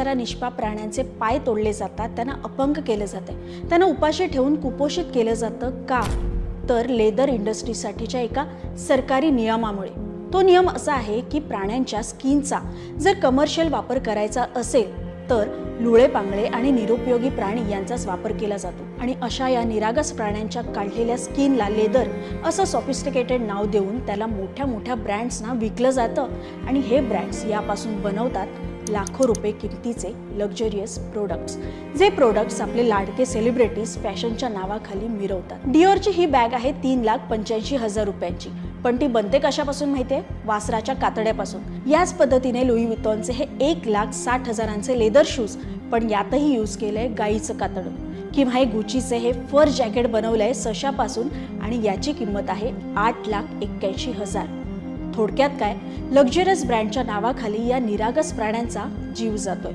निष्पाप प्राण्यांचे पाय तोडले जातात, त्यांना अपंग केले जाते, त्यांना उपाशी ठेवून कुपोषित केलं जातं का? तर लेदर इंडस्ट्रीसाठीच्या एका सरकारी नियमामुळे। तो नियम असा आहे की प्राण्यांच्या स्किनचा जर कमर्शियल वापर करायचा असेल तर लुळे पांगळे आणि निरुपयोगी प्राणी यांचाच वापर केला जातो आणि अशा या निरागस प्राण्यांच्या काढलेल्या स्किनला लेदर असं सॉफिस्टिकेटेड नाव देऊन त्याला मोठ्या मोठ्या ब्रँड्सना विकलं जातं आणि हे ब्रँड्स यापासून बनवतात लाखो रुपये किमतीचे लक्झरियस प्रोडक्ट्स, जे प्रोडक्ट्स आपले लाडके सेलिब्रिटीज फॅशनच्या नावाखाली मिरवतात। डिओरची ही बॅग आहे 3,85,000 रुपयांची, पण ती बनते कशापासून माहितीये? वासराच्या कातड्यापासून। याच पद्धतीने लुई वितॉनचे हे 1,60,000चे लेदर शूज, पण यातही यूज केलंय गाईचं कातडं। किंवा हे गुचीचे हे फर जॅकेट बनवलंय सशापासून आणि याची किंमत आहे 8,81,000। थोडक्यात काय, लक्झरियस ब्रँडच्या नावाखाली या निरागस प्राण्यांचा जीव जातोय।